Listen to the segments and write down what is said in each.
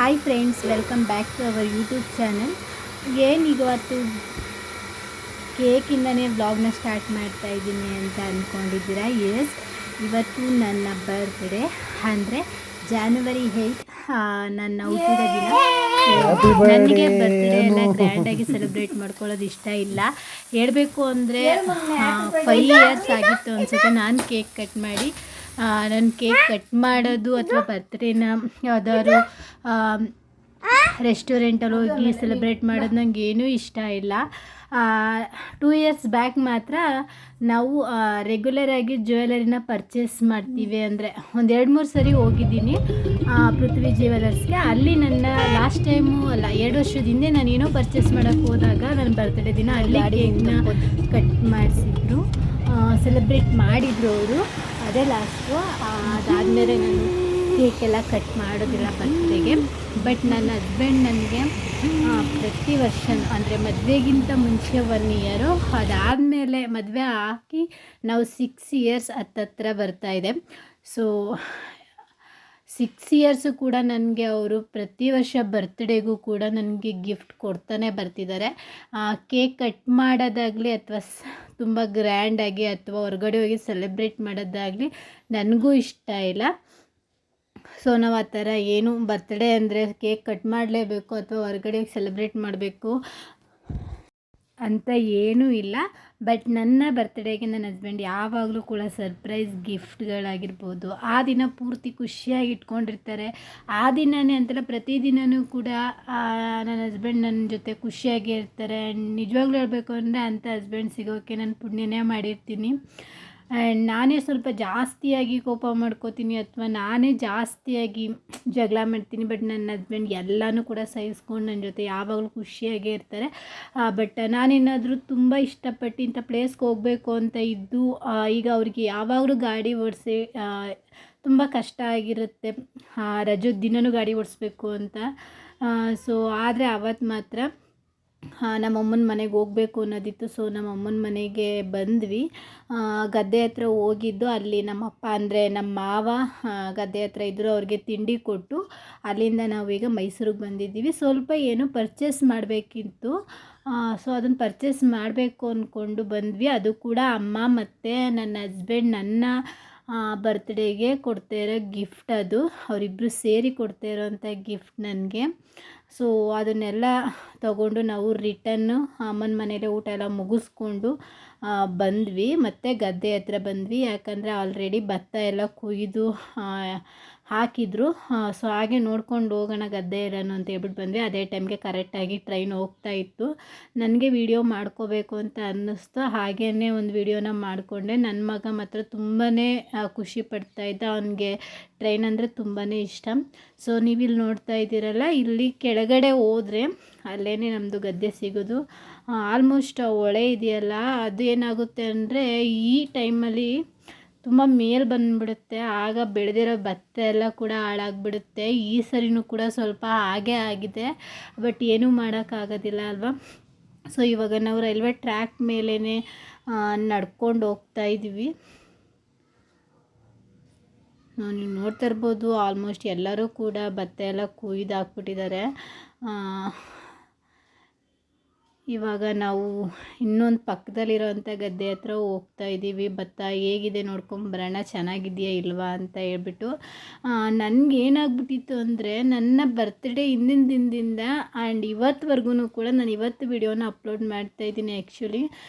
Hi friends, welcome back to our YouTube channel. ಏನು ಇವತ್ತು ಕೇಕಿಂದನೇ ವ್ಲಾಗ್ನ ಸ್ಟಾರ್ಟ್ ಮಾಡ್ತಾ ಇದ್ದೀನಿ ಅಂತ ಅಂದ್ಕೊಂಡಿದ್ದೀರಾ? ಎಸ್, ಇವತ್ತು ನನ್ನ ಬರ್ತ್ಡೇ, ಅಂದರೆ January 8 ನನ್ನ ಹುಟ್ಟಿದ ದಿನ. ನನಗೆ ಬರ್ತ್ಡೇ ಎಲ್ಲ ಗ್ರ್ಯಾಂಡಾಗಿ ಸೆಲೆಬ್ರೇಟ್ ಮಾಡ್ಕೊಳ್ಳೋದು ಇಷ್ಟ ಇಲ್ಲ. ಹೇಳಬೇಕು ಅಂದರೆ 5 ಇಯರ್ಸ್ ಆಗಿತ್ತು ಅನಿಸುತ್ತೆ ನಾನು ಕೇಕ್ ಕಟ್ ಮಾಡಿ. ನನ್ನ ಕೇಕ್ ಕಟ್ ಮಾಡೋದು ಅಥವಾ ಬರ್ತ್ಡೇನ ಯಾವುದಾದ್ರು ರೆಸ್ಟೋರೆಂಟಲ್ಲಿ ಹೋಗಿ ಸೆಲೆಬ್ರೇಟ್ ಮಾಡೋದು ನನಗೆ ಏನೂ ಇಷ್ಟ ಇಲ್ಲ. 2 ಇಯರ್ಸ್ ಬ್ಯಾಕ್ ಮಾತ್ರ ನಾವು ರೆಗ್ಯುಲರಾಗಿ ಜ್ಯುವೆಲರಿನ ಪರ್ಚೇಸ್ ಮಾಡ್ತೀವಿ. ಅಂದರೆ ಒಂದು 2-3 ಸರಿ ಹೋಗಿದ್ದೀನಿ ಪೃಥ್ವಿ ಜ್ಯುವೆಲರ್ಸ್ಗೆ. ಅಲ್ಲಿ ನನ್ನ ಲಾಸ್ಟ್ ಟೈಮು ಅಲ್ಲ, 2 ವರ್ಷದ ಹಿಂದೆ ನಾನು ಏನೋ ಪರ್ಚೇಸ್ ಮಾಡೋಕ್ಕೆ ಹೋದಾಗ ನನ್ನ ಬರ್ತ್ಡೇ ದಿನ ಅಲ್ಲಿ ಕೇಕ್ನ ಕಟ್ ಮಾಡಿಸಿದ್ರು, ಸೆಲೆಬ್ರೇಟ್ ಮಾಡಿದರು ಅವರು. ಅದೇ ಲಾಸ್ಟು. ಅದಾದಮೇಲೆ ನಾನು ಕೇಕೆಲ್ಲ ಕಟ್ ಮಾಡೋದಿಲ್ಲ ಬರ್ತ್ಡೇಗೆ. ಬಟ್ ನನ್ನ ಹಸ್ಬೆಂಡ್ ನನಗೆ ಪ್ರತಿ ವರ್ಷ, ಅಂದರೆ ಮದುವೆಗಿಂತ ಮುಂಚೆ 1 ಇಯರು, ಅದಾದಮೇಲೆ ಮದುವೆ ಹಾಕಿ ನಾವು 6 ಇಯರ್ಸ್ ಹತ್ತತ್ರ ಬರ್ತಾಯಿದೆ. ಸೊ 6 ಇಯರ್ಸು ಕೂಡ ನನಗೆ ಅವರು ಪ್ರತಿ ವರ್ಷ ಬರ್ತ್ಡೇಗೂ ಕೂಡ ನನಗೆ ಗಿಫ್ಟ್ ಕೊಡ್ತಾನೆ ಬರ್ತಿದ್ದಾರೆ. ಕೇಕ್ ಕಟ್ ಮಾಡೋದಾಗಲಿ ಅಥವಾ ತುಂಬ ಗ್ರ್ಯಾಂಡಾಗಿ ಅಥವಾ ಹೊರಗಡೆ ಹೋಗಿ ಸೆಲೆಬ್ರೇಟ್ ಮಾಡೋದಾಗಲಿ ನನಗೂ ಇಷ್ಟ ಇಲ್ಲ. ಸೊ ನಾವು ಆ ಥರ ಏನು ಬರ್ತ್ಡೇ ಅಂದರೆ ಕೇಕ್ ಕಟ್ ಮಾಡಲೇಬೇಕು ಅಥವಾ ಹೊರಗಡೆ ಸೆಲೆಬ್ರೇಟ್ ಮಾಡಬೇಕು ಅಂತ ಏನೂ ಇಲ್ಲ. ಬಟ್ ನನ್ನ ಬರ್ತ್ಡೇಗೆ ನನ್ನ ಹಸ್ಬೆಂಡ್ ಯಾವಾಗಲೂ ಕೂಡ ಸರ್ಪ್ರೈಸ್ ಗಿಫ್ಟ್ಗಳಾಗಿರ್ಬೋದು, ಆ ದಿನ ಪೂರ್ತಿ ಖುಷಿಯಾಗಿ ಇಟ್ಕೊಂಡಿರ್ತಾರೆ. ಆ ದಿನವೇ ಅಂತಲ್ಲ, ಪ್ರತಿದಿನವೂ ಕೂಡ ನನ್ನ ಹಸ್ಬೆಂಡ್ ನನ್ನ ಜೊತೆ ಖುಷಿಯಾಗಿ ಇರ್ತಾರೆ. ನಿಜವಾಗ್ಲೂ ಹೇಳಬೇಕು ಅಂದರೆ ಅಂಥ ಹಸ್ಬೆಂಡ್ ಸಿಗೋಕ್ಕೆ ನಾನು ಪುಣ್ಯನೇ ಮಾಡಿರ್ತೀನಿ. ಆ್ಯಂಡ್ ನಾನೇ ಸ್ವಲ್ಪ ಜಾಸ್ತಿಯಾಗಿ ಕೋಪ ಮಾಡ್ಕೋತೀನಿ ಅಥವಾ ನಾನೇ ಜಾಸ್ತಿಯಾಗಿ ಜಗಳ ಮಾಡ್ತೀನಿ. ಬಟ್ ನನ್ನ ಹಸ್ಬೆಂಡ್ ಎಲ್ಲನೂ ಕೂಡ ಸಹಿಸ್ಕೊಂಡು ನನ್ನ ಜೊತೆ ಯಾವಾಗಲೂ ಖುಷಿಯಾಗೇ ಇರ್ತಾರೆ. ಬಟ್ ನಾನೇನಾದರೂ ತುಂಬ ಇಷ್ಟಪಟ್ಟು ಇಂಥ ಪ್ಲೇಸ್ಗೆ ಹೋಗಬೇಕು ಅಂತ ಇದ್ದು, ಈಗ ಅವ್ರಿಗೆ ಯಾವಾಗಲೂ ಗಾಡಿ ಓಡಿಸಿ ತುಂಬ ಕಷ್ಟ ಆಗಿರುತ್ತೆ, ರಜದ ದಿನವೂ ಗಾಡಿ ಓಡಿಸ್ಬೇಕು ಅಂತ. ಸೊ ಆದರೆ ಅವತ್ತು ಮಾತ್ರ ನಮ್ಮಮ್ಮನ ಮನೆಗೆ ಹೋಗಬೇಕು ಅನ್ನೋದಿತ್ತು. ಸೊ ನಮ್ಮಮ್ಮನ ಮನೆಗೆ ಬಂದ್ವಿ. ಗದ್ದೆ ಹತ್ರ ಹೋಗಿದ್ದು, ಅಲ್ಲಿ ನಮ್ಮಪ್ಪ ಅಂದರೆ ನಮ್ಮ ಮಾವ ಗದ್ದೆ ಹತ್ರ ಇದ್ದರು, ಅವ್ರಿಗೆ ತಿಂಡಿ ಕೊಟ್ಟು ಅಲ್ಲಿಂದ ನಾವೀಗ ಮೈಸೂರಿಗೆ ಬಂದಿದ್ದೀವಿ. ಸ್ವಲ್ಪ ಏನು ಪರ್ಚೇಸ್ ಮಾಡಬೇಕಿತ್ತು. ಸೊ ಅದನ್ನು ಪರ್ಚೇಸ್ ಮಾಡಬೇಕು ಅಂದ್ಕೊಂಡು ಬಂದ್ವಿ. ಅದು ಕೂಡ ಅಮ್ಮ ಮತ್ತು ನನ್ನ ಹಸ್ಬೆಂಡ್ ನನ್ನ ಬರ್ತ್ಡೇಗೆ ಕೊಡ್ತಾ ಇರೋ ಗಿಫ್ಟ್. ಅದು ಅವರಿಬ್ಬರು ಸೇರಿ ಕೊಡ್ತಾ ಇರೋವಂಥ ಗಿಫ್ಟ್ ನನಗೆ. ಸೊ ಅದನ್ನೆಲ್ಲ ತಗೊಂಡು ನಾವು ರಿಟನ್ನು ಅಮ್ಮನ ಮನೇಲೆ ಊಟ ಎಲ್ಲ ಮುಗಿಸ್ಕೊಂಡು ಬಂದ್ವಿ. ಮತ್ತು ಗದ್ದೆ ಹತ್ರ ಬಂದ್ವಿ, ಯಾಕಂದರೆ ಆಲ್ರೆಡಿ ಭತ್ತ ಎಲ್ಲ ಕೊಯ್ದು ಹಾಕಿದ್ರು. ಸೊ ಹಾಗೆ ನೋಡ್ಕೊಂಡು ಹೋಗೋಣ ಗದ್ದೆ ಇರೋನು ಅಂತ ಹೇಳ್ಬಿಟ್ಟು ಬಂದ್ವಿ. ಅದೇ ಟೈಮ್ಗೆ ಕರೆಕ್ಟಾಗಿ ಟ್ರೈನ್ ಹೋಗ್ತಾ ಇತ್ತು. ನನಗೆ ವೀಡಿಯೋ ಮಾಡ್ಕೋಬೇಕು ಅಂತ ಅನ್ನಿಸ್ತು, ಹಾಗೇ ಒಂದು ವೀಡಿಯೋನ ಮಾಡಿಕೊಂಡೆ. ನನ್ನ ಮಗ ಮಾತ್ರ ತುಂಬಾ ಖುಷಿ ಪಡ್ತಾಯಿದ್ದ, ಅವನಿಗೆ ಟ್ರೈನ್ ಅಂದರೆ ತುಂಬಾ ಇಷ್ಟ. ಸೊ ನೀವಿಲ್ಲಿ ನೋಡ್ತಾ ಇದ್ದೀರಲ್ಲ, ಇಲ್ಲಿ ಕೆಳಗಡೆ ಹೋದರೆ ಅಲ್ಲೇ ನಮ್ಮದು ಗದ್ದೆ ಸಿಗೋದು. ಆಲ್ಮೋಸ್ಟ್ ಹೊಳೆ ಇದೆಯಲ್ಲ, ಅದು ಏನಾಗುತ್ತೆ ಅಂದರೆ ಈ ಟೈಮಲ್ಲಿ ತುಂಬ ಮೇಲೆ ಬಂದುಬಿಡುತ್ತೆ, ಆಗ ಬೆಳೆದಿರೋ ಭತ್ತ ಎಲ್ಲ ಕೂಡ ಹಾಳಾಗಿಬಿಡುತ್ತೆ. ಈ ಸರಿನೂ ಕೂಡ ಸ್ವಲ್ಪ ಹಾಗೇ ಆಗಿದೆ, ಬಟ್ ಏನೂ ಮಾಡೋಕ್ಕಾಗೋದಿಲ್ಲ ಅಲ್ವಾ. ಸೊ ಇವಾಗ ನಾವು ರೈಲ್ವೆ ಟ್ರ್ಯಾಕ್ ಮೇಲೇ ನಡ್ಕೊಂಡು ಹೋಗ್ತಾ ಇದ್ದೀವಿ. ನೀವು ನೋಡ್ತಾ ಇರ್ಬೋದು, ಆಲ್ಮೋಸ್ಟ್ ಎಲ್ಲರೂ ಕೂಡ ಭತ್ತ ಎಲ್ಲ ಕೊಯ್ದು ಹಾಕ್ಬಿಟ್ಟಿದ್ದಾರೆ. ಇವಾಗ ನಾವು ಇನ್ನೊಂದು ಪಕ್ಕದಲ್ಲಿರೋವಂಥ ಗದ್ದೆ ಹತ್ರ ಹೋಗ್ತಾ ಇದ್ದೀವಿ. ಭತ್ತ ಹೇಗಿದೆ ನೋಡ್ಕೊಂಬರೋಣ, ಚೆನ್ನಾಗಿದೆಯಾ ಇಲ್ವಾ ಅಂತ ಹೇಳ್ಬಿಟ್ಟು. ನನಗೇನಾಗ್ಬಿಟ್ಟಿತ್ತು ಅಂದರೆ, ನನ್ನ ಬರ್ತ್ಡೇ ಹಿಂದಿನ ದಿನದಿಂದ ಆ್ಯಂಡ್ ಇವತ್ತುವರೆಗೂ ಕೂಡ, ನಾನು ಇವತ್ತು ವಿಡಿಯೋನ ಅಪ್ಲೋಡ್ ಮಾಡ್ತಾಯಿದ್ದೀನಿ. ಆ್ಯಕ್ಚುಲಿ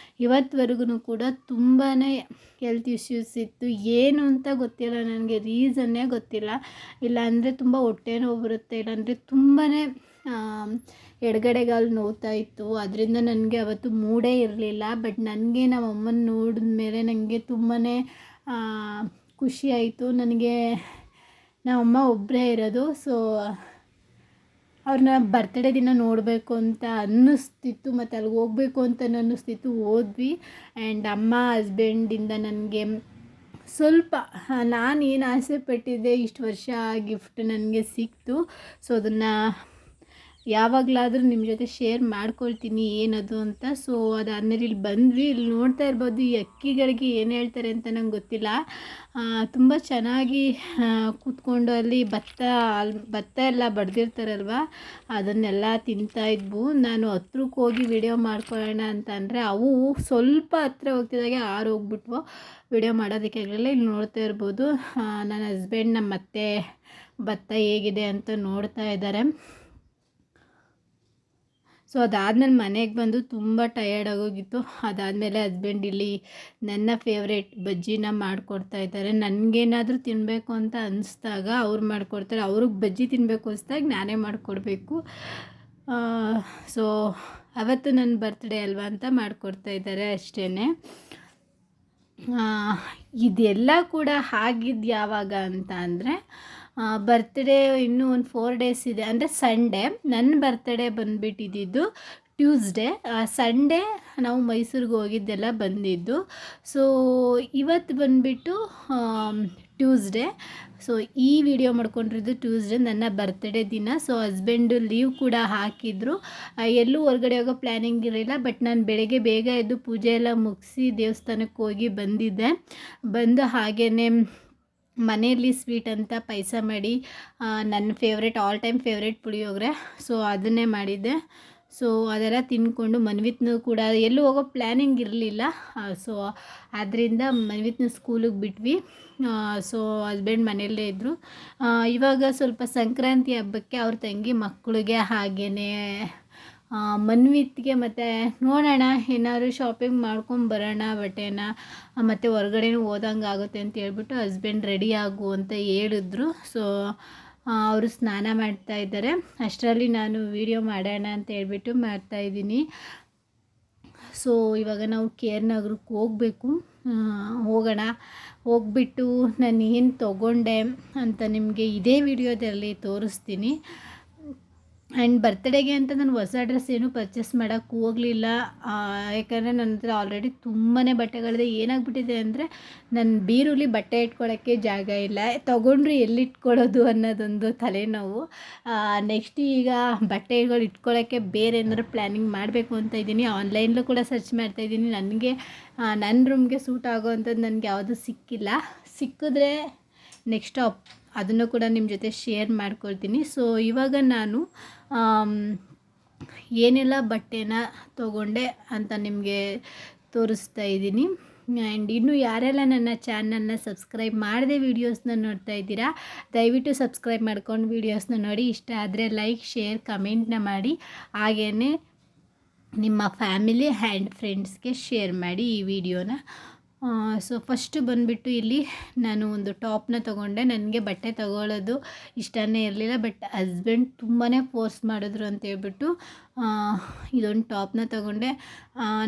ಇವತ್ತುವರೆಗೂ ಕೂಡ ತುಂಬಾ ಹೆಲ್ತ್ ಇಶ್ಯೂಸ್ ಇತ್ತು. ಏನು ಅಂತ ಗೊತ್ತಿಲ್ಲ ನನಗೆ, ರೀಸನ್ನೇ ಗೊತ್ತಿಲ್ಲ. ಇಲ್ಲಾಂದರೆ ತುಂಬ ಹೊಟ್ಟೆ ನೋವು ಬರುತ್ತೆ, ಇಲ್ಲಾಂದರೆ ತುಂಬಾ ಎಡಗಡೆಗಾಲು ನೋವ್ತಾ ಇತ್ತು. ಅದರಿಂದ ನನಗೆ ಅವತ್ತು ಮೂಡೇ ಇರಲಿಲ್ಲ. ಬಟ್ ನನಗೆ ನಮ್ಮ ಅಮ್ಮನ ನೋಡಿದ ಮೇಲೆ ನನಗೆ ತುಂಬಾ ಖುಷಿ ಆಯಿತು. ನನಗೆ ನಮ್ಮಮ್ಮ ಒಬ್ಬರೇ ಇರೋದು, ಸೊ ಅವ್ರನ್ನ ಬರ್ತ್ಡೇ ದಿನ ನೋಡಬೇಕು ಅಂತ ಅನ್ನಿಸ್ತಿತ್ತು, ಮತ್ತು ಅಲ್ಲಿಗೆ ಹೋಗಬೇಕು ಅಂತ ಅನ್ನಿಸ್ತಿತ್ತು. ಹೋದ್ವಿ. ಆ್ಯಂಡ್ ಅಮ್ಮ ಹಸ್ಬೆಂಡಿಂದ ನನಗೆ ಸ್ವಲ್ಪ ನಾನು ಏನು ಆಸೆ ಪಟ್ಟಿದ್ದೆ ಇಷ್ಟು ವರ್ಷ ಆ ಗಿಫ್ಟ್ ನನಗೆ ಸಿಕ್ತು. ಸೊ ಅದನ್ನು ಯಾವಾಗಲಾದರೂ ನಿಮ್ಮ ಜೊತೆ ಶೇರ್ ಮಾಡ್ಕೊಳ್ತೀನಿ ಏನದು ಅಂತ. ಸೊ ಅದಾದಮೇಲೆ ಇಲ್ಲಿ ಬಂದ್ವಿ. ಇಲ್ಲಿ ನೋಡ್ತಾ ಇರ್ಬೋದು ಈ ಅಕ್ಕಿಗಳಿಗೆ ಏನು ಹೇಳ್ತಾರೆ ಅಂತ ನಂಗೆ ಗೊತ್ತಿಲ್ಲ. ತುಂಬ ಚೆನ್ನಾಗಿ ಕೂತ್ಕೊಂಡು ಅಲ್ಲಿ ಭತ್ತ ಎಲ್ಲ ಬಡ್ದಿರ್ತಾರಲ್ವ, ಅದನ್ನೆಲ್ಲ ತಿಂತಾ ಇದ್ವು. ನಾನು ಹತ್ರಕ್ಕೆ ಹೋಗಿ ವಿಡಿಯೋ ಮಾಡ್ಕೊಳ್ಳೋಣ ಅಂತ ಅಂದರೆ ಅವು ಸ್ವಲ್ಪ ಹತ್ರ ಹೋಗ್ತಿದ್ದಾಗೆ ಹೋಗ್ಬಿಟ್ವು. ವಿಡಿಯೋ ಮಾಡೋದಕ್ಕೆ ಆಗಲಿಲ್ಲ. ಇಲ್ಲಿ ನೋಡ್ತಾ ಇರ್ಬೋದು ನನ್ನ ಹಸ್ಬೆಂಡ್ ನಮ್ಮ ಅತ್ತೆ ಭತ್ತ ಹೇಗಿದೆ ಅಂತ ನೋಡ್ತಾ ಇದ್ದಾರೆ. ಸೊ ಅದಾದಮೇಲೆ ಮನೆಗೆ ಬಂದು ತುಂಬ ಟಯರ್ಡ್ ಆಗೋಗಿತ್ತು. ಅದಾದಮೇಲೆ ಹಸ್ಬೆಂಡ್ ಇಲ್ಲಿ ನನ್ನ ಫೇವ್ರೇಟ್ ಬಜ್ಜಿನ ಮಾಡಿಕೊಡ್ತಾ ಇದ್ದಾರೆ. ನನಗೇನಾದರೂ ತಿನ್ನಬೇಕು ಅಂತ ಅನಿಸ್ದಾಗ ಅವ್ರು ಮಾಡಿಕೊಡ್ತಾರೆ, ಅವ್ರಿಗೆ ಬಜ್ಜಿ ತಿನ್ನಬೇಕು ಅನಿಸ್ದಾಗ ನಾನೇ ಮಾಡಿಕೊಡ್ಬೇಕು. ಸೊ ಅವತ್ತು ನನ್ನ ಬರ್ತ್ಡೇ ಅಲ್ವಾ ಅಂತ ಮಾಡಿಕೊಡ್ತಾ ಇದ್ದಾರೆ ಅಷ್ಟೇ. ಇದೆಲ್ಲ ಕೂಡ ಆಗಿದ್ದು ಯಾವಾಗ ಅಂತ ಅಂದರೆ ಬರ್ತ್ಡೇ ಇನ್ನೂ ಒಂದು 4 ಡೇಸ್ ಇದೆ, ಅಂದರೆ ಸಂಡೇ. ನನ್ನ ಬರ್ತ್ಡೇ ಬಂದುಬಿಟ್ಟಿದ್ದು ಟ್ಯೂಸ್ಡೇ. ಸಂಡೇ ನಾವು ಮೈಸೂರಿಗೆ ಹೋಗಿದ್ದೆಲ್ಲ ಬಂದಿದ್ದು. ಸೊ ಇವತ್ತು ಬಂದುಬಿಟ್ಟು ಟ್ಯೂಸ್ಡೇ. ಸೊ ಈ ವಿಡಿಯೋ ಮಾಡ್ಕೊಂಡಿರೋದು ಟ್ಯೂಸ್ಡೇ, ನನ್ನ ಬರ್ತ್ಡೇ ದಿನ. ಸೊ ಹಸ್ಬೆಂಡು ಲೀವ್ ಕೂಡ ಹಾಕಿದ್ರು. ಎಲ್ಲೂ ಹೊರಗಡೆ ಹೋಗೋ ಪ್ಲ್ಯಾನಿಂಗ್ ಇರಲಿಲ್ಲ. ಬಟ್ ನಾನು ಬೆಳಗ್ಗೆ ಬೇಗ ಎದ್ದು ಪೂಜೆ ಎಲ್ಲ ಮುಗಿಸಿ ದೇವಸ್ಥಾನಕ್ಕೆ ಹೋಗಿ ಬಂದಿದ್ದೆ. ಬಂದು ಹಾಗೇ ಮನೆಯಲ್ಲಿ ಸ್ವೀಟ್ ಅಂತ ಪಾಯಸ ಮಾಡಿ, ನನ್ನ favourite all time favourite puliyogare. So ಅದನ್ನೇ ಮಾಡಿದ್ದೆ. ಸೊ ಅದೆಲ್ಲ ತಿಂದ್ಕೊಂಡು ಮನ್ವಿತ್ನು ಕೂಡ ಎಲ್ಲೂ ಹೋಗೋ ಪ್ಲ್ಯಾನಿಂಗ್ ಇರಲಿಲ್ಲ. ಸೊ ಆದ್ದರಿಂದ ಮನ್ವಿತ್ನ ಸ್ಕೂಲಿಗೆ ಬಿಟ್ವಿ. ಸೊ ಹಸ್ಬೆಂಡ್ ಮನೆಯಲ್ಲೇ ಇದ್ದರು. ಇವಾಗ ಸ್ವಲ್ಪ ಸಂಕ್ರಾಂತಿ ಹಬ್ಬಕ್ಕೆ ಅವ್ರ ತಂಗಿ ಮಕ್ಕಳಿಗೆ ಹಾಗೆಯೇ ಮನ್ವಿತ್ಗೆ ಮತ್ತು ನೋಡೋಣ ಏನಾದ್ರು ಶಾಪಿಂಗ್ ಮಾಡ್ಕೊಂಬರೋಣ ಬಟ್ಟೆನ, ಮತ್ತು ಹೊರ್ಗಡೆನೂ ಹೋದಂಗೆ ಆಗುತ್ತೆ ಅಂತ ಹೇಳ್ಬಿಟ್ಟು ಹಸ್ಬೆಂಡ್ ರೆಡಿ ಆಗು ಅಂತ ಹೇಳಿದ್ರು. ಸೊ ಅವರು ಸ್ನಾನ ಮಾಡ್ತಾ ಇದ್ದಾರೆ. ಅಷ್ಟರಲ್ಲಿ ನಾನು ವಿಡಿಯೋ ಮಾಡೋಣ ಅಂತ ಹೇಳ್ಬಿಟ್ಟು ಮಾಡ್ತಾಯಿದ್ದೀನಿ. ಸೊ ಇವಾಗ ನಾವು KR ನಗರಕ್ಕೆ ಹೋಗಬೇಕು. ಹೋಗ್ಬಿಟ್ಟು ನಾನು ಏನು ತೊಗೊಂಡೆ ಅಂತ ನಿಮಗೆ ಇದೇ ವಿಡಿಯೋದಲ್ಲಿ ತೋರಿಸ್ತೀನಿ. ಆ್ಯಂಡ್ ಬರ್ತ್ಡೇಗೆ ಅಂತ ನಾನು ಹೊಸ ಡ್ರೆಸ್ ಏನೂ ಪರ್ಚೇಸ್ ಮಾಡೋಕ್ಕೆ ಹೋಗಲಿಲ್ಲ. ಯಾಕಂದರೆ ನನ್ನ ಹತ್ರ ಆಲ್ರೆಡಿ ತುಂಬಾ ಬಟ್ಟೆಗಳಿದೆ. ಏನಾಗ್ಬಿಟ್ಟಿದೆ ಅಂದರೆ ನನ್ನ ಬೀರುಲಿ ಬಟ್ಟೆ ಇಟ್ಕೊಳ್ಳೋಕ್ಕೆ ಜಾಗ ಇಲ್ಲ, ತೊಗೊಂಡ್ರೆ ಎಲ್ಲಿಟ್ಕೊಳ್ಳೋದು ಅನ್ನೋದೊಂದು ತಲೆನೋವು. ನೆಕ್ಸ್ಟ್ ಈಗ ಬಟ್ಟೆಗಳು ಇಟ್ಕೊಳ್ಳೋಕ್ಕೆ ಬೇರೆ ಏನಾದ್ರು ಪ್ಲ್ಯಾನಿಂಗ್ ಮಾಡಬೇಕು ಅಂತ ಇದ್ದೀನಿ. ಆನ್ಲೈನಲ್ಲೂ ಕೂಡ ಸರ್ಚ್ ಮಾಡ್ತಾಯಿದ್ದೀನಿ. ನನಗೆ ನನ್ನ ರೂಮ್ಗೆ ಸೂಟ್ ಆಗೋವಂಥದ್ದು ನನಗೆ ಯಾವುದೂ ಸಿಕ್ಕಿಲ್ಲ. ಸಿಕ್ಕಿದ್ರೆ ನೆಕ್ಸ್ಟ್ ಅದನ್ನು ಕೂಡ ನಿಮ್ಮ ಜೊತೆ ಶೇರ್ ಮಾಡ್ಕೊಳ್ತೀನಿ. ಸೊ ಇವಾಗ ನಾನು ಏನೆಲ್ಲ ಬಟ್ಟೆನ ತೊಗೊಂಡೆ ಅಂತ ನಿಮಗೆ ತೋರಿಸ್ತಾ ಇದ್ದೀನಿ. ಆ್ಯಂಡ್ ಇನ್ನೂ ಯಾರೆಲ್ಲ ನನ್ನ ಚಾನಲ್ನ ಸಬ್ಸ್ಕ್ರೈಬ್ ಮಾಡದೆ ವೀಡಿಯೋಸ್ನ ನೋಡ್ತಾ ಇದ್ದೀರಾ, ದಯವಿಟ್ಟು ಸಬ್ಸ್ಕ್ರೈಬ್ ಮಾಡ್ಕೊಂಡು ವೀಡಿಯೋಸ್ನ ನೋಡಿ. ಇಷ್ಟ ಆದರೆ ಲೈಕ್, ಶೇರ್, ಕಮೆಂಟ್ನ ಮಾಡಿ. ಹಾಗೇ ನಿಮ್ಮ ಫ್ಯಾಮಿಲಿ ಆ್ಯಂಡ್ ಫ್ರೆಂಡ್ಸ್ಗೆ ಶೇರ್ ಮಾಡಿ ಈ ವಿಡಿಯೋನ. ಸೊ ಫಸ್ಟು ಬಂದುಬಿಟ್ಟು ಇಲ್ಲಿ ನಾನು ಒಂದು ಟಾಪ್ನ ತೊಗೊಂಡೆ. ನನಗೆ ಬಟ್ಟೆ ತೊಗೊಳ್ಳೋದು ಇಷ್ಟನೇ ಇರಲಿಲ್ಲ, ಬಟ್ ಹಸ್ಬೆಂಡ್ ತುಂಬಾ ಫೋರ್ಸ್ ಮಾಡಿದ್ರು ಅಂತ ಹೇಳ್ಬಿಟ್ಟು ಇದೊಂದು ಟಾಪ್ನ ತೊಗೊಂಡೆ.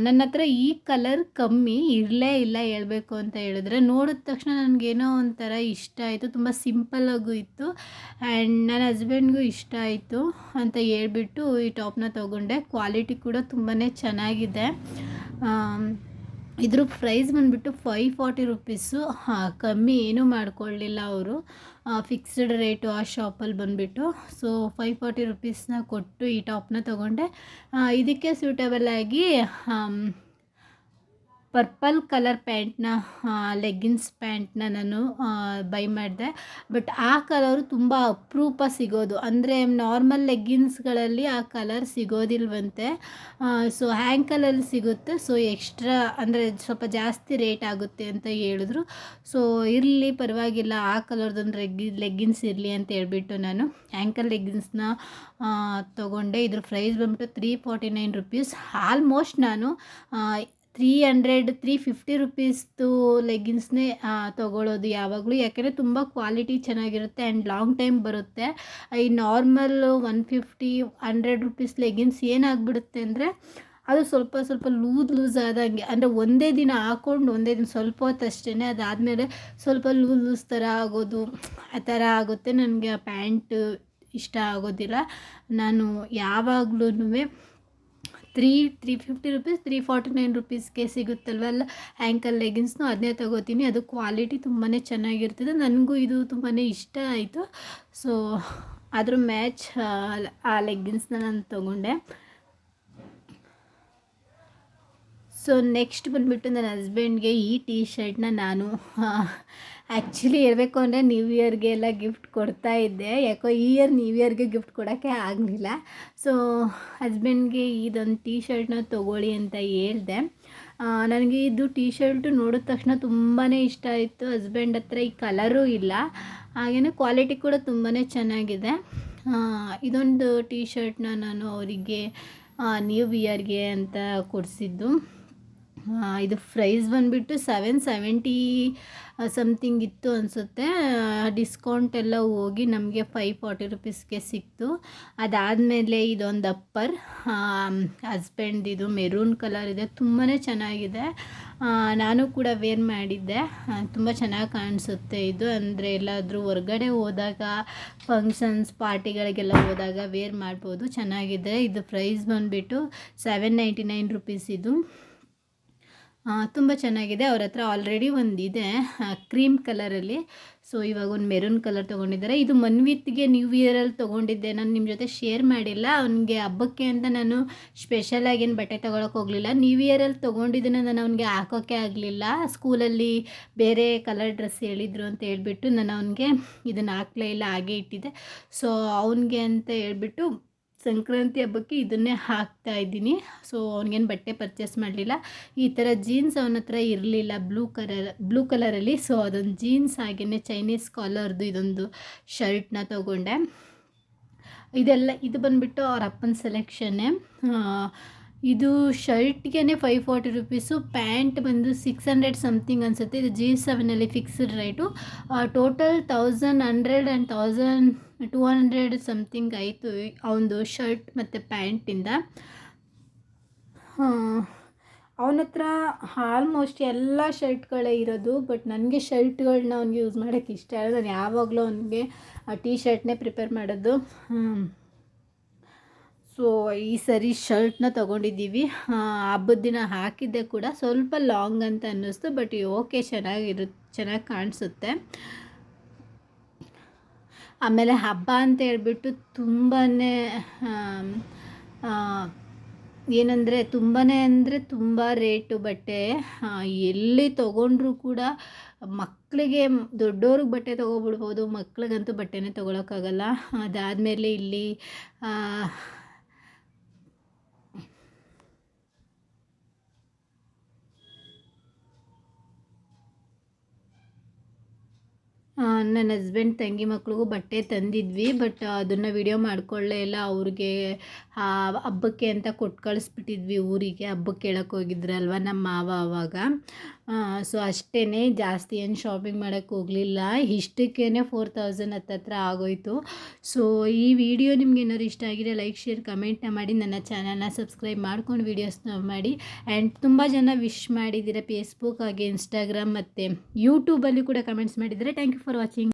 ನನ್ನ ಹತ್ರ ಈ ಕಲರ್ ಕಮ್ಮಿ ಇರಲೇ ಇಲ್ಲ ಹೇಳಬೇಕು ಅಂತ ಹೇಳಿದ್ರೆ. ನೋಡಿದ ತಕ್ಷಣ ನನಗೇನೋ ಒಂಥರ ಇಷ್ಟ ಆಯಿತು, ತುಂಬ ಸಿಂಪಲ್ಲಾಗೂ ಇತ್ತು. ಆ್ಯಂಡ್ ನನ್ನ ಹಸ್ಬೆಂಡ್ಗೂ ಇಷ್ಟ ಆಯಿತು ಅಂತ ಹೇಳ್ಬಿಟ್ಟು ಈ ಟಾಪ್ನ ತೊಗೊಂಡೆ. ಕ್ವಾಲಿಟಿ ಕೂಡ ತುಂಬಾ ಚೆನ್ನಾಗಿದೆ. ಇದ್ರ ಪ್ರೈಸ್ ಬಂದುಬಿಟ್ಟು 540 ರುಪೀಸು. ಕಮ್ಮಿ ಏನೂ ಮಾಡ್ಕೊಳ್ಳಿಲ್ಲ ಅವರು, ಫಿಕ್ಸ್ಡ್ ರೇಟು ಆ ಶಾಪಲ್ಲಿ ಬಂದುಬಿಟ್ಟು. ಸೊ 540 ರುಪೀಸ್ನ ಕೊಟ್ಟು ಈ ಟಾಪ್ನ ತೊಗೊಂಡೆ. ಇದಕ್ಕೆ ಸೂಟಬಲ್ ಆಗಿ ಪರ್ಪಲ್ ಕಲರ್ ಪ್ಯಾಂಟ್ನ, ಲೆಗ್ಗಿನ್ಸ್ ಪ್ಯಾಂಟ್ನ ನಾನು ಬೈ ಮಾಡಿದೆ. ಬಟ್ ಆ ಕಲರು ತುಂಬ ಅಪರೂಪ ಸಿಗೋದು, ಅಂದರೆ ನಾರ್ಮಲ್ ಲೆಗ್ಗಿನ್ಸ್ಗಳಲ್ಲಿ ಆ ಕಲರ್ ಸಿಗೋದಿಲ್ವಂತೆ. ಸೊ ಹ್ಯಾಂಕಲಲ್ಲಿ ಸಿಗುತ್ತೆ. ಸೊ ಎಕ್ಸ್ಟ್ರಾ ಅಂದರೆ ಸ್ವಲ್ಪ ಜಾಸ್ತಿ ರೇಟ್ ಆಗುತ್ತೆ ಅಂತ ಹೇಳಿದ್ರು. ಸೊ ಇರಲಿ ಪರವಾಗಿಲ್ಲ, ಆ ಕಲರ್ದೊಂದು ಲೆಗ್ಗಿನ್ಸ್ ಇರಲಿ ಅಂತ ಹೇಳ್ಬಿಟ್ಟು ನಾನು ಆ್ಯಂಕಲ್ ಲೆಗ್ಗಿನ್ಸ್ನ ತೊಗೊಂಡೆ. ಇದ್ರ ಪ್ರೈಸ್ ಬಂದ್ಬಿಟ್ಟು 349 ರುಪೀಸ್. ಆಲ್ಮೋಸ್ಟ್ ನಾನು 350 ರುಪೀಸ್ದು ಲೆಗ್ಗಿನ್ಸ್ನೇ ತೊಗೊಳ್ಳೋದು ಯಾವಾಗಲೂ. ಯಾಕೆಂದರೆ ತುಂಬ ಕ್ವಾಲಿಟಿ ಚೆನ್ನಾಗಿರುತ್ತೆ ಆ್ಯಂಡ್ ಲಾಂಗ್ ಟೈಮ್ ಬರುತ್ತೆ. ಈ ನಾರ್ಮಲ್ 150-100 ರುಪೀಸ್ ಲೆಗ್ಗಿನ್ಸ್ ಏನಾಗ್ಬಿಡುತ್ತೆ ಅಂದರೆ ಅದು ಸ್ವಲ್ಪ ಲೂಸ್ ಆದಂಗೆ, ಅಂದರೆ ಒಂದೇ ದಿನ ಹಾಕ್ಕೊಂಡು ಒಂದೇ ದಿನ ಸ್ವಲ್ಪ ಹೊತ್ತು ಅಷ್ಟೇ, ಅದಾದಮೇಲೆ ಸ್ವಲ್ಪ ಲೂಸ್ ಥರ ಆಗೋದು, ಆ ಥರ ಆಗುತ್ತೆ. ನನಗೆ ಆ ಪ್ಯಾಂಟ್ ಇಷ್ಟ ಆಗೋದಿಲ್ಲ. ನಾನು ಯಾವಾಗ್ಲೂ 350 ರುಪೀಸ್ 349 ರುಪೀಸ್ಗೆ ಸಿಗುತ್ತಲ್ವಲ್ಲ ಆ್ಯಂಕಲ್ ಲೆಗಿನ್ಸ್ನು, ಅದನ್ನೇ ತೊಗೋತೀನಿ. ಅದು ಕ್ವಾಲಿಟಿ ತುಂಬಾ ಚೆನ್ನಾಗಿರ್ತದೆ. ನನಗೂ ಇದು ತುಂಬಾ ಇಷ್ಟ ಆಯಿತು. ಸೊ ಅದ್ರ ಮ್ಯಾಚ್ ಆ ಲೆಗ್ಗಿನ್ಸ್ನ ನಾನು ತೊಗೊಂಡೆ. ಸೊ ನೆಕ್ಸ್ಟ್ ಬಂದುಬಿಟ್ಟು ನನ್ನ ಹಸ್ಬೆಂಡ್ಗೆ ಈ ಟೀ ಶರ್ಟ್ನ ನಾನು ಆ್ಯಕ್ಚುಲಿ ಹೇಳ್ಬೇಕು ಅಂದರೆ ನ್ಯೂ ಇಯರ್ಗೆ ಎಲ್ಲ ಗಿಫ್ಟ್ ಕೊಡ್ತಾ ಇದ್ದೆ. ಯಾಕೋ ಈ ಇಯರ್ ನ್ಯೂ ಇಯರ್ಗೆ ಗಿಫ್ಟ್ ಕೊಡೋಕ್ಕೆ ಆಗಲಿಲ್ಲ. ಸೊ ಹಸ್ಬೆಂಡ್ಗೆ ಇದೊಂದು ಟೀ ಶರ್ಟ್ನ ತೊಗೊಳ್ಳಿ ಅಂತ ಹೇಳಿದೆ. ನನಗೆ ಇದು ಟೀ ಶರ್ಟು ನೋಡಿದ ತಕ್ಷಣ ತುಂಬಾ ಇಷ್ಟ ಆಯಿತು. ಹಸ್ಬೆಂಡ್ ಹತ್ರ ಈ ಕಲರೂ ಇಲ್ಲ, ಹಾಗೆಯೇ ಕ್ವಾಲಿಟಿ ಕೂಡ ತುಂಬಾ ಚೆನ್ನಾಗಿದೆ. ಇದೊಂದು ಟೀ ಶರ್ಟ್ನ ನಾನು ಅವರಿಗೆ ನ್ಯೂ ಇಯರ್ಗೆ ಅಂತ ಕೊಡಿಸಿದ್ದು. ಇದು ಪ್ರೈಸ್ ಬಂದುಬಿಟ್ಟು 770 ಸಮಥಿಂಗ್ ಇತ್ತು ಅನಿಸುತ್ತೆ. ಡಿಸ್ಕೌಂಟ್ ಎಲ್ಲ ಹೋಗಿ ನಮಗೆ 540 ರುಪೀಸ್ಗೆ ಸಿಕ್ತು. ಅದಾದಮೇಲೆ ಇದೊಂದು ಅಪ್ಪರ್ ಹಸ್ಬೆಂಡ್, ಇದು ಮೆರೂನ್ ಕಲರ್ ಇದೆ, ತುಂಬಾ ಚೆನ್ನಾಗಿದೆ. ನಾನು ಕೂಡ ವೇರ್ ಮಾಡಿದ್ದೆ, ತುಂಬ ಚೆನ್ನಾಗಿ ಕಾಣಿಸುತ್ತೆ ಇದು. ಅಂದರೆ ಎಲ್ಲಾದರೂ ಹೊರಗಡೆ ಹೋದಾಗ, ಫಂಕ್ಷನ್ಸ್ ಪಾರ್ಟಿಗಳಿಗೆಲ್ಲ ಹೋದಾಗ ವೇರ್ ಮಾಡ್ಬೋದು, ಚೆನ್ನಾಗಿದೆ. ಇದು ಪ್ರೈಸ್ ಬಂದುಬಿಟ್ಟು 799 ರುಪೀಸ್. ಇದು ತುಂಬ ಚೆನ್ನಾಗಿದೆ. ಅವ್ರ ಹತ್ರ ಆಲ್ರೆಡಿ ಒಂದಿದೆ ಕ್ರೀಮ್ ಕಲರಲ್ಲಿ. ಸೊ ಇವಾಗ ಒಂದು ಮೆರೂನ್ ಕಲರ್ ತೊಗೊಂಡಿದ್ದಾರೆ. ಇದು ಮನ್ವಿತ್ಗೆ ನ್ಯೂ ಇಯರಲ್ಲಿ ತೊಗೊಂಡಿದ್ದೆ, ನಾನು ನಿಮ್ಮ ಜೊತೆ ಶೇರ್ ಮಾಡಿಲ್ಲ. ಅವನಿಗೆ ಹಬ್ಬಕ್ಕೆ ಅಂತ ನಾನು ಸ್ಪೆಷಲಾಗಿ ಏನು ಬಟ್ಟೆ ತೊಗೊಳಕ್ಕೆ ಹೋಗಲಿಲ್ಲ. ನ್ಯೂ ಇಯರಲ್ಲಿ ತೊಗೊಂಡಿದ್ದನ್ನು ನಾನು ಅವನಿಗೆ ಹಾಕೋಕ್ಕೆ ಆಗಲಿಲ್ಲ. ಸ್ಕೂಲಲ್ಲಿ ಬೇರೆ ಕಲರ್ ಡ್ರೆಸ್ ಹೇಳಿದರು ಅಂತ ಹೇಳ್ಬಿಟ್ಟು ನಾನು ಅವನಿಗೆ ಇದನ್ನು ಹಾಕಲೇ ಇಲ್ಲ, ಹಾಗೆ ಇಟ್ಟಿದ್ದೆ. ಸೊ ಅವನಿಗೆ ಅಂತ ಹೇಳ್ಬಿಟ್ಟು ಸಂಕ್ರಾಂತಿ ಹಬ್ಬಕ್ಕೆ ಇದನ್ನೇ ಹಾಕ್ತಾ ಇದ್ದೀನಿ. ಸೊ ಅವ್ನಿಗೇನು ಬಟ್ಟೆ ಪರ್ಚೇಸ್ ಮಾಡಲಿಲ್ಲ. ಈ ಥರ ಜೀನ್ಸ್ ಅವನ ಹತ್ರ ಇರಲಿಲ್ಲ, ಬ್ಲೂ ಕಲರಲ್ಲಿ. ಸೊ ಅದೊಂದು ಜೀನ್ಸ್ ಹಾಗೆಯೇ ಚೈನೀಸ್ ಕಾಲರ್ದು ಇದೊಂದು ಶರ್ಟ್ನ ತೊಗೊಂಡೆ. ಇದು ಬಂದುಬಿಟ್ಟು ಅವ್ರ ಅಪ್ಪನ ಸೆಲೆಕ್ಷನ್ನೇ. ಇದು ಶರ್ಟ್ಗೆ 540 ರುಪೀಸು, ಪ್ಯಾಂಟ್ ಬಂದು 600 ಸಮಥಿಂಗ್ ಅನಿಸುತ್ತೆ. ಇದು G7ಅಲ್ಲಿ fixed rate. Total 1100 and 1200 something ಆಯಿತು ಅವನದು ಶರ್ಟ್ ಮತ್ತು ಪ್ಯಾಂಟಿಂದ. ಅವನ ಹತ್ರ ಆಲ್ಮೋಸ್ಟ್ ಎಲ್ಲ ಶರ್ಟ್ಗಳೇ ಇರೋದು. ಬಟ್ ನನಗೆ ಶರ್ಟ್ಗಳನ್ನ ಅವ್ನಿಗೆ ಯೂಸ್ ಮಾಡೋಕ್ಕೆ ಇಷ್ಟ ಇಲ್ಲ. ನಾನು ಯಾವಾಗಲೂ ಅವನಿಗೆ ಟೀ ಶರ್ಟ್ನೇ ಪ್ರಿಪೇರ್ ಮಾಡೋದು. ಸೊ ಈ ಸರಿ ಶರ್ಟ್ನ ತೊಗೊಂಡಿದ್ದೀವಿ. ಹಬ್ಬದ ದಿನ ಹಾಕಿದ್ದೆ ಕೂಡ, ಸ್ವಲ್ಪ ಲಾಂಗ್ ಅಂತ ಅನ್ನಿಸ್ತು. ಬಟ್ ಓಕೆ, ಚೆನ್ನಾಗಿ ಕಾಣಿಸುತ್ತೆ. ಆಮೇಲೆ ಹಬ್ಬ ಅಂತ ಹೇಳ್ಬಿಟ್ಟು ತುಂಬಾ ಏನಂದರೆ ತುಂಬ ರೇಟು ಬಟ್ಟೆ. ಎಲ್ಲಿ ತೊಗೊಂಡ್ರೂ ಕೂಡ ಮಕ್ಕಳಿಗೆ, ದೊಡ್ಡವ್ರಿಗೆ ಬಟ್ಟೆ ತೊಗೊಬಿಡ್ಬೋದು, ಮಕ್ಳಿಗಂತೂ ಬಟ್ಟೆನೇ ತೊಗೊಳಕ್ಕಾಗಲ್ಲ. ಅದಾದಮೇಲೆ ಇಲ್ಲಿ ನನ್ನ ಹಸ್ಬೆಂಡ್ ತಂಗಿ ಮಕ್ಳಿಗೂ ಬಟ್ಟೆ ತಂದಿದ್ವಿ. ಬಟ್ ಅದನ್ನು ವಿಡಿಯೋ ಮಾಡ್ಕೊಳ್ಳೇ ಇಲ್ಲ. ಅವ್ರಿಗೆ ಹಬ್ಬಕ್ಕೆ ಅಂತ ಕೊಟ್ಟು ಕಳಿಸ್ಬಿಟ್ಟಿದ್ವಿ ಊರಿಗೆ. ಹಬ್ಬಕ್ಕೆ ಕೇಳಕ್ಕೆ ಹೋಗಿದ್ರಲ್ವ ನಮ್ಮ ಮಾವ ಅವಾಗ. ಸೊ ಅಷ್ಟೇ, ಜಾಸ್ತಿ ಏನು ಶಾಪಿಂಗ್ ಮಾಡೋಕ್ಕೆ ಹೋಗಲಿಲ್ಲ. ಇಷ್ಟಕ್ಕೇ 4000 ಹತ್ತತ್ರ ಆಗೋಯಿತು. ಸೊ ಈ ವಿಡಿಯೋ ನಿಮ್ಗೆ ಏನಾದ್ರು ಇಷ್ಟ ಆಗಿದೆ ಲೈಕ್, ಶೇರ್, ಕಮೆಂಟ್ನ ಮಾಡಿ. ನನ್ನ ಚಾನಲ್ನ ಸಬ್ಸ್ಕ್ರೈಬ್ ಮಾಡ್ಕೊಂಡು ವೀಡಿಯೋಸ್ನ ಮಾಡಿ. ಆ್ಯಂಡ್ ತುಂಬ ಜನ ವಿಶ್ ಮಾಡಿದ್ದೀರ ಫೇಸ್ಬುಕ್ ಹಾಗೆ ಇನ್ಸ್ಟಾಗ್ರಾಮ್ ಮತ್ತು ಯೂಟ್ಯೂಬಲ್ಲಿ ಕೂಡ ಕಮೆಂಟ್ಸ್ ಮಾಡಿದ್ದಾರೆ. Thank you for watching.